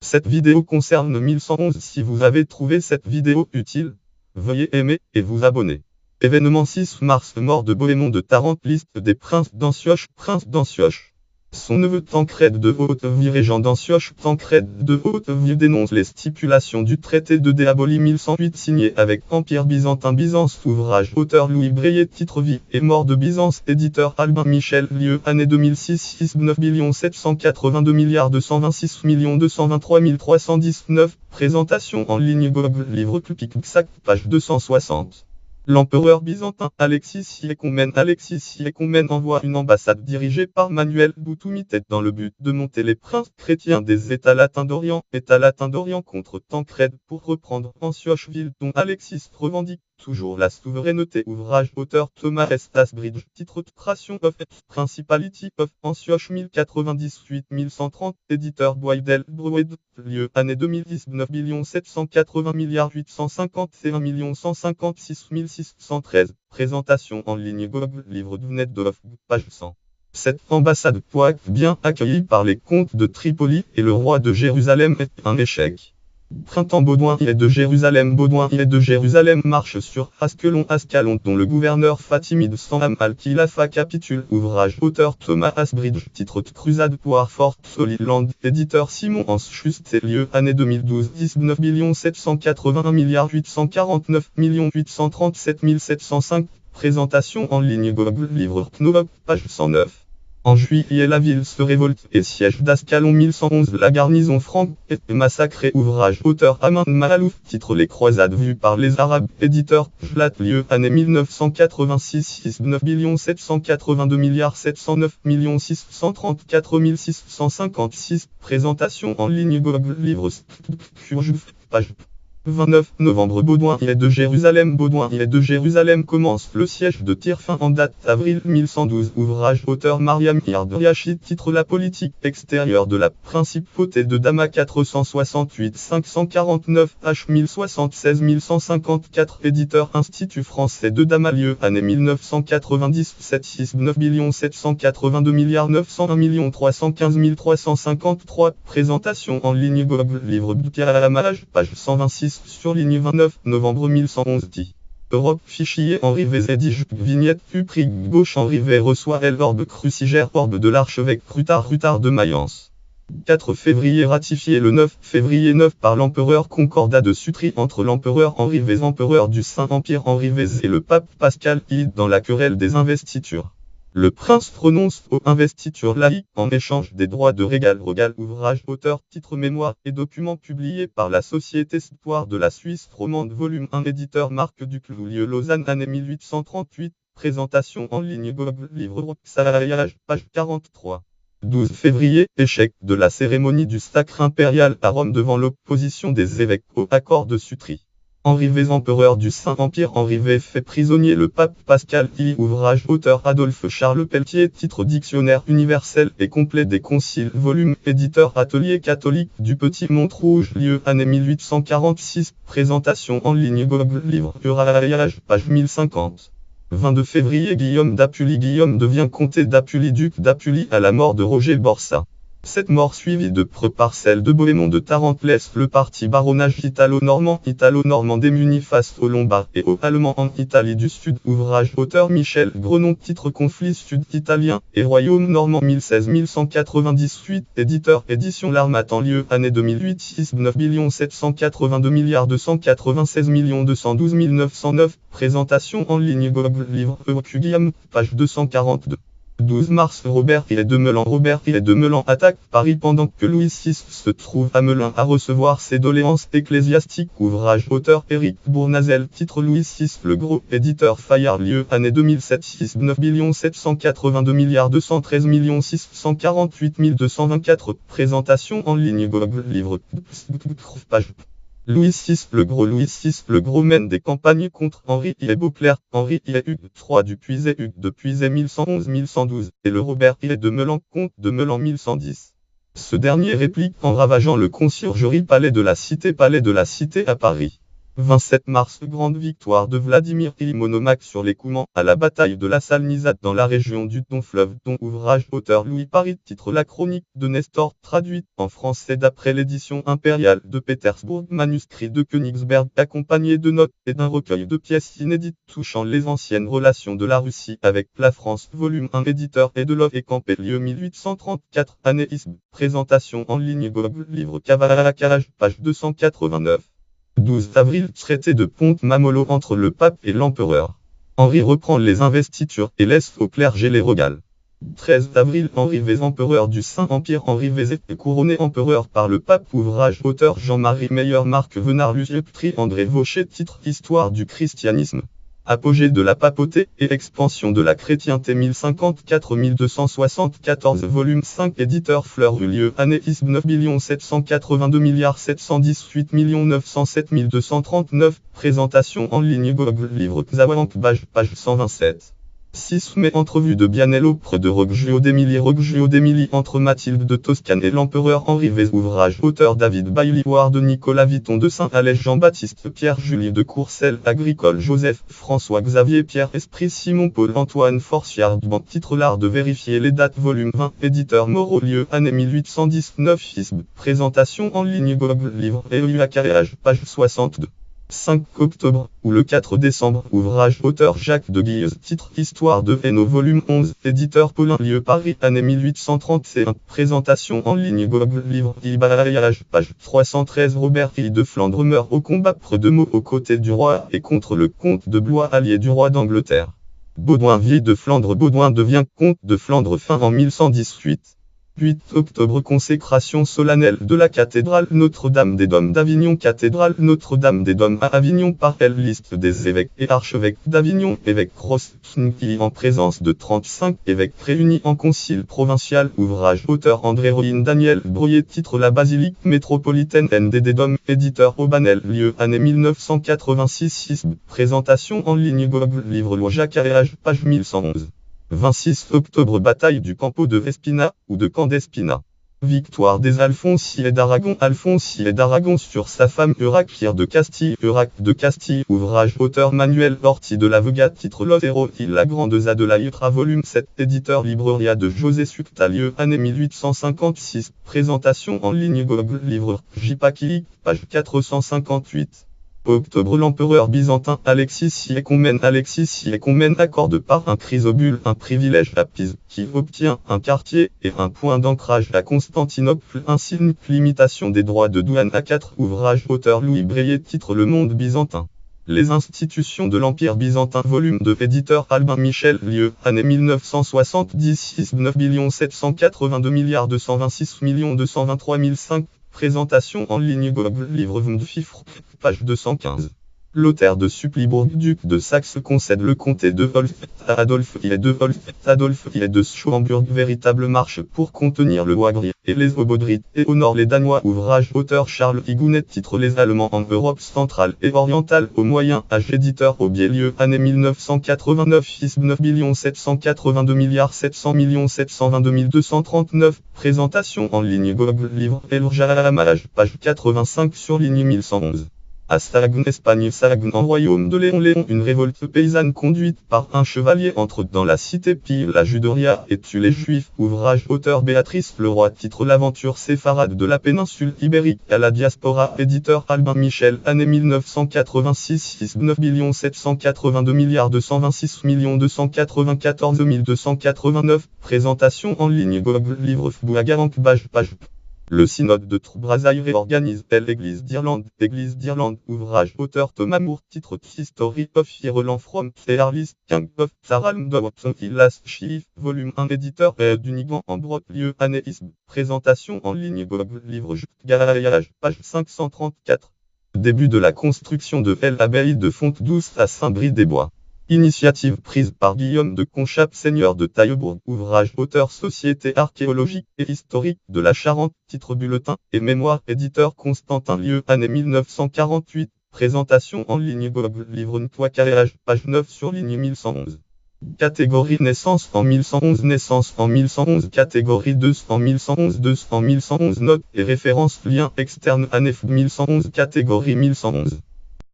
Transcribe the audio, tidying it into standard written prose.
Cette vidéo concerne 1111. Si vous avez trouvé cette vidéo utile, veuillez aimer et vous abonner. Événement 6 mars, mort de Bohémond de Tarente, liste des princes d'Antioche. Prince d'Antioche. Son neveu Tancrède de Hauteville, régent d'Antioche. Tancrède de Hauteville dénonce les stipulations du traité de Déabolie 1108 signé avec Empire byzantin. Byzance, ouvrage, auteur Louis Breillet, titre Vie et mort de Byzance, éditeur Albin Michel, lieu année 2006, 9 782 226 223 319, présentation en ligne Google, livre Pixac, page 260. L'empereur byzantin Alexis Siècomène envoie une ambassade dirigée par Manuel Boutoumite dans le but de monter les princes chrétiens des États latins d'Orient contre Tancrède pour reprendre Antioche-ville dont Alexis revendique toujours la souveraineté. Ouvrage, auteur Thomas S. Asbridge, titre Creation of Principality of Antioch 1098-1130, éditeur Boydell Brewed, lieu année 2010, 9 780 851 156 613, présentation en ligne Google, livre Dunet de Hof, page 100. Cette ambassade bien accueillie par les comtes de Tripoli et le roi de Jérusalem est un échec. Printemps Baudouin est de Jérusalem. Baudouin est de Jérusalem marche sur Ascalon dont le gouverneur fatimide Sanam al-Khilafa capitule. Ouvrage, auteur Thomas Asbridge, titre Crusade pour Fort Holy Land, éditeur Simon Anschutz, lieu année 2012, 19 781 849 837 705, présentation en ligne Google, livre Knobloch, page 109. En juillet, la ville se révolte et siège d'Ascalon 1111. La garnison franque est massacrée. Ouvrage, auteur Amin Mahalouf, titre Les croisades vues par les Arabes, éditeur Jlat, lieu année 1986, 9 782 709 634 656, présentation en ligne Google, livre Kurjouf, page 29 novembre. Baudouin est de Jérusalem. Baudouin est de Jérusalem commence le siège de Tyr, fin en date avril 1112. Ouvrage, auteur Mariam Yarderyachi, titre La politique extérieure de la principauté de Dama 468 549 H 1076 1154, éditeur Institut français de Dama, lieu année 1997, 6 9 782 901 315 353, présentation en ligne Google, livre Boutia-Alamage, page 126. Surligne 29 novembre 1111 dit. Europe fichier Henri Vézédige, vignette prix gauche Henri V reçoit l'orbe crucigère orbe de l'archevêque Rutard de Mayence. 4 février ratifié le 9 février 9 par l'empereur concordat de Sutri entre l'empereur Henri V, empereur du Saint-Empire Henri V et le pape Pascal I dans la querelle des investitures. Le prince renonce aux investitures laïques en échange des droits de régal. Ouvrage, auteur, titre Mémoire et documents publiés par la Société Histoire de la Suisse romande, volume 1, éditeur Marc Duclou, lieu Lausanne, année 1838, présentation en ligne Google, livre Roxalage, page 43. 12 février, échec de la cérémonie du sacre impérial à Rome devant l'opposition des évêques au accord de Sutri. Henri V, empereur du Saint-Empire. Henri V fait prisonnier le pape Pascal I. Ouvrage, auteur Adolphe Charles Pelletier, titre Dictionnaire universel et complet des conciles, volume, éditeur Atelier catholique du Petit Montrouge, lieu année 1846, présentation en ligne Google, livre Uralage, page 1050. 22 février, Guillaume d'Apulie. Guillaume devient comté d'Apulie, duc d'Apulie à la mort de Roger Borsa. Cette mort suivie de près par celle de Bohémond de Tarente laisse le parti baronnage italo-normand démuni face aux Lombards et aux Allemands en Italie du Sud. Ouvrage, auteur Michel Grenon, titre Conflit sud-italien et royaume normand 1016-1198, éditeur Édition L'Harmattan, lieu année 2008, 6 9 782 296 212 909, présentation en ligne Google, livre Guillaume, page 242. 12 mars, Robert I de Meulan attaque Paris pendant que Louis VI se trouve à Melun à recevoir ses doléances ecclésiastiques. Ouvrage, auteur Éric Bournazel, titre Louis VI le Gros, éditeur Fayard, lieu année 2007, 6 9 782 213 648 224, présentation en ligne Google, livre page. Louis VI le Gros mène des campagnes contre Henri I et Beauclerc, Henri I et Hugues III du Puiset, Hugues de Puiset 1111-1112, et le Robert I de Meulan, comte de Meulan 1110. Ce dernier réplique en ravageant le conciergerie palais de la Cité à Paris. 27 mars, grande victoire de Vladimir Ilyich Monomaque sur les Coumans, à la bataille de la Salnizat dans la région du Don-Fleuve, dont ouvrage auteur Louis Paris, titre La chronique de Nestor, traduite en français d'après l'édition impériale de Pétersbourg, manuscrit de Königsberg, accompagné de notes et d'un recueil de pièces inédites touchant les anciennes relations de la Russie avec la France, volume 1, éditeur et de Love et Campé, lieu 1834, année ISB, présentation en ligne Google, livre Cavalacarage, page 289. 12 avril, traité de Pont-Mamolo entre le pape et l'empereur. Henri reprend les investitures et laisse au clergé les regales. 13 avril, Henri Vézé, empereur du Saint-Empire. Henri Vézé est couronné empereur par le pape. Ouvrage auteur Jean-Marie Meyer, Marc Venard, Lucier Ptri, André Vaucher, titre Histoire du christianisme. Apogée de la papauté et expansion de la chrétienté 1054-1274, volume 5, éditeur Fleur-Ulieu, année ISB 9 782 718 907 239, présentation en ligne Google, livre Xawank, page 127. 6 mai, entrevue de Bianello près de Roggio d'Émilie entre Mathilde de Toscane et l'empereur Henri Vézé. Ouvrage auteur David Bailly, War de Nicolas Viton de Saint-Alès, Jean-Baptiste Pierre-Julie de Courcelles, Agricole Joseph François-Xavier Pierre Esprit Simon Paul Antoine Forciard, titre L'art de vérifier les dates, volume 20, éditeur Moreau, lieu année 1819 ISB, présentation en ligne Google, livre et carréage, page 62. 5 octobre, ou le 4 décembre, ouvrage auteur Jacques de Guilleuse, titre Histoire de Hainaut, volume 11, éditeur Paulin, lieu Paris, année 1831, présentation en ligne Google, livre Ibarayage, page 313. Robert I de Flandre meurt au combat près de Meaux aux côtés du roi et contre le comte de Blois, allié du roi d'Angleterre. Baudouin vieil de Flandre, Baudouin devient comte de Flandre fin en 1118. 8 octobre, consécration solennelle de la cathédrale Notre-Dame des Dômes d'Avignon. Cathédrale Notre-Dame des Dômes à Avignon par elle. Liste des évêques et archevêques d'Avignon. Évêque Rosny en présence de 35 évêques réunis en concile provincial. Ouvrage auteur André Rohin Daniel Brouillet, titre La basilique métropolitaine ND des Dômes, éditeur Aubanel, lieu année 1986 ISB, présentation en ligne Google, livre Loi Jacques-Carréage, page 1111. 26 octobre, bataille du Campo de Espina, ou de Camp d'Espina. Victoire des Alfonsiers d'Aragon. Alfonsiers d'Aragon sur sa femme Eurac de Castille. Eurac de Castille. Ouvrage auteur Manuel Orti de la Vega, titre L'Otero y la Grande Zadelaïtra, volume 7, éditeur Libreria de José Sucta, lieu année 1856, présentation en ligne Google, livre Jipakili, page 458. Octobre, l'empereur byzantin Alexis Siècomène accorde par un chrysobule un privilège à Pise, qui obtient un quartier et un point d'ancrage à Constantinople, ainsi une limitation des droits de douane à 4. Ouvrage auteur Louis Breillet, titre Le Monde byzantin. Les institutions de l'Empire byzantin, volume 2, éditeur Albin Michel, lieu année 1970 9 782 226 223 005. Présentation en ligne Google, livre Vmdfifre, page 215. Lothaire de Supplisbourg, duc de Saxe, concède le comté de Wolf à Adolphe I de Schomburg. Véritable marche pour contenir le Wagrier et les Obodrites et au nord les Danois. Ouvrage auteur Charles Higounet, titre Les Allemands en Europe centrale et orientale au Moyen Âge, éditeur Aubier, lieu année 1989 ISB 9 782 700 722 239. Présentation en ligne Google, livre Elurjalamage, page 85 sur ligne 1111. À Saragoune, Espagne. Saragoune en royaume de Léon. Une révolte paysanne conduite par un chevalier entre dans la cité, pille la Juderia et tue les Juifs. Ouvrage auteur Béatrice Leroy, titre L'aventure séfarade de la péninsule ibérique à la diaspora, éditeur Albin Michel, année 1986 9 782 226 294 289. Présentation en ligne Google, livre Fbouagarank, page. Le synode de Troubrazaï réorganise l'Église d'Irlande. Ouvrage auteur Thomas Moore, titre History of Ireland from the Earliest King of Saram to the Last Chief, volume 1, éditeur d'Unigan en Broc, lieu année ISB. Présentation en ligne Google, livre Garayage, page 534. Début de la construction de l'abbaye de Fonte-Douce à Saint-Brie-des-Bois. Initiative prise par Guillaume de Conchappe, seigneur de Taillebourg. Ouvrage auteur Société archéologique et historique de la Charente, titre Bulletin et mémoire, éditeur Constantin, lieu année 1948. Présentation en ligne Google, livre Ntois Carréage, page 9 sur ligne 1111. Catégorie naissance en 1111. Catégorie 2 en 1111. Notes et références, liens externes, année 1111. Catégorie 1111.